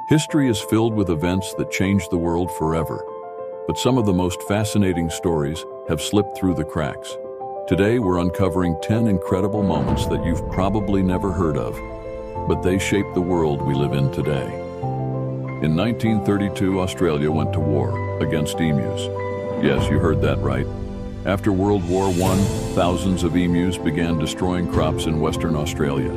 History is filled with events that changed the world forever, but some of the most fascinating stories have slipped through the cracks. Today, we're uncovering 10 incredible moments that you've probably never heard of, but they shaped the world we live in today. In 1932, Australia went to war against emus. Yes, you heard that right. After World War I, thousands of emus began destroying crops in Western Australia,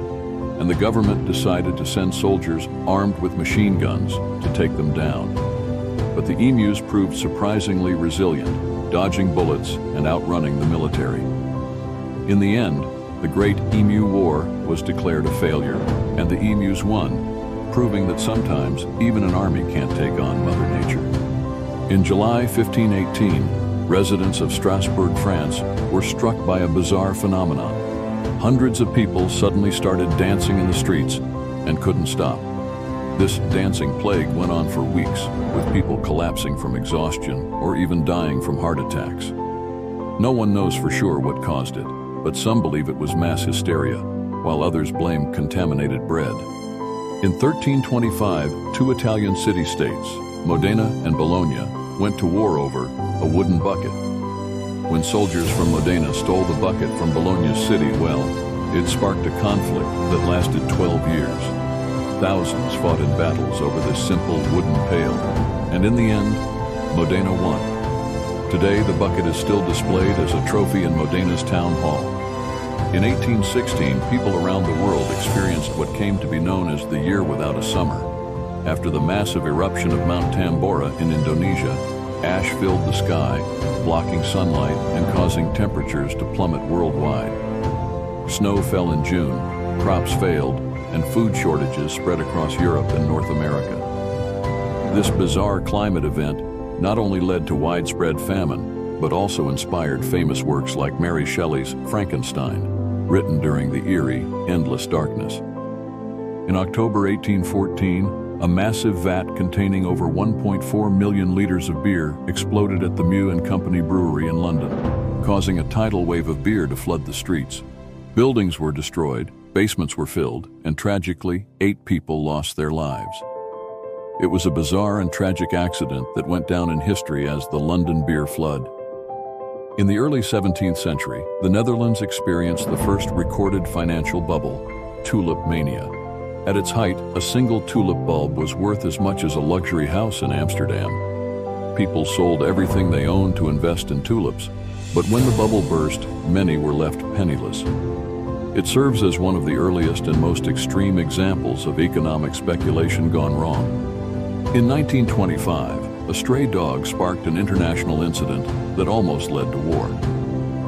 and the government decided to send soldiers armed with machine guns to take them down. But the emus proved surprisingly resilient, dodging bullets and outrunning the military. In the end, the Great Emu War was declared a failure, and the emus won, proving that sometimes even an army can't take on Mother Nature. In July 1518, residents of Strasbourg, France, were struck by a bizarre phenomenon. Hundreds of people suddenly started dancing in the streets and couldn't stop. This dancing plague went on for weeks, with people collapsing from exhaustion or even dying from heart attacks. No one knows for sure what caused it, but some believe it was mass hysteria, while others blame contaminated bread. In 1325, two Italian city-states, Modena and Bologna, went to war over a wooden bucket. When soldiers from Modena stole the bucket from Bologna's city well, it sparked a conflict that lasted 12 years. Thousands fought in battles over this simple wooden pail, and in the end, Modena won. Today, the bucket is still displayed as a trophy in Modena's town hall. In 1816, people around the world experienced what came to be known as the Year Without a Summer. After the massive eruption of Mount Tambora in Indonesia, ash filled the sky, blocking sunlight and causing temperatures to plummet worldwide. Snow fell in June, crops failed, and food shortages spread across Europe and North America. This bizarre climate event not only led to widespread famine, but also inspired famous works like Mary Shelley's Frankenstein, written during the eerie, endless darkness. In October 1814, a massive vat containing over 1.4 million liters of beer exploded at the Mew & Company brewery in London, causing a tidal wave of beer to flood the streets. Buildings were destroyed, basements were filled, and tragically, 8 people lost their lives. It was a bizarre and tragic accident that went down in history as the London Beer Flood. In the early 17th century, the Netherlands experienced the first recorded financial bubble, tulip mania. At its height, a single tulip bulb was worth as much as a luxury house in Amsterdam. People sold everything they owned to invest in tulips, but when the bubble burst, many were left penniless. It serves as one of the earliest and most extreme examples of economic speculation gone wrong. In 1925, a stray dog sparked an international incident that almost led to war.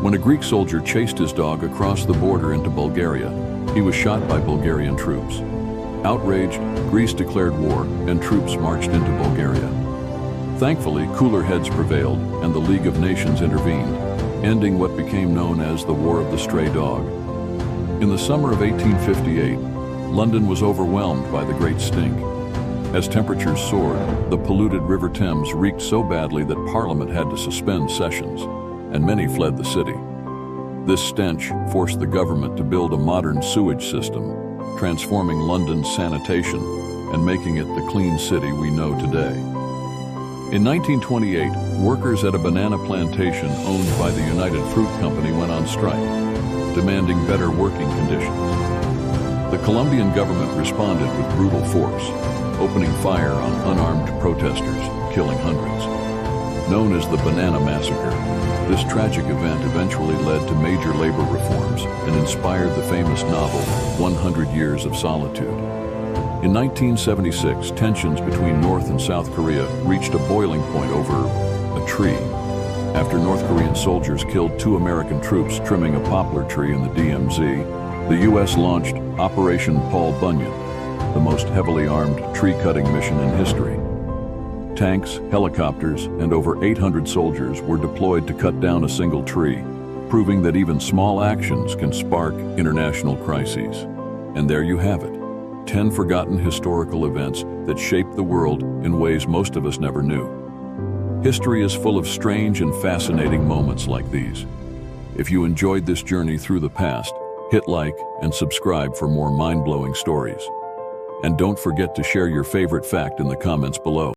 When a Greek soldier chased his dog across the border into Bulgaria, he was shot by Bulgarian troops. Outraged, Greece declared war and troops marched into Bulgaria. Thankfully, cooler heads prevailed and the League of Nations intervened, ending what became known as the War of the Stray Dog. In the summer of 1858, London was overwhelmed by the Great Stink. As temperatures soared, the polluted River Thames reeked so badly that Parliament had to suspend sessions, and many fled the city. This stench forced the government to build a modern sewage system, transforming London's sanitation and making it the clean city we know today. In 1928, workers at a banana plantation owned by the United Fruit Company went on strike, demanding better working conditions. The Colombian government responded with brutal force, opening fire on unarmed protesters, killing hundreds. Known as the Banana Massacre, this tragic event eventually led to major labor reforms and inspired the famous novel 100 Years of Solitude. In 1976, tensions between North and South Korea reached a boiling point over a tree, after North Korean soldiers killed 2 American troops trimming a poplar tree in the DMZ. The U.S. launched Operation Paul Bunyan, the most heavily armed tree-cutting mission in history. Tanks, helicopters, and over 800 soldiers were deployed to cut down a single tree, proving that even small actions can spark international crises. And there you have it, 10 forgotten historical events that shaped the world in ways most of us never knew. History is full of strange and fascinating moments like these. If you enjoyed this journey through the past, hit like and subscribe for more mind-blowing stories. And don't forget to share your favorite fact in the comments below.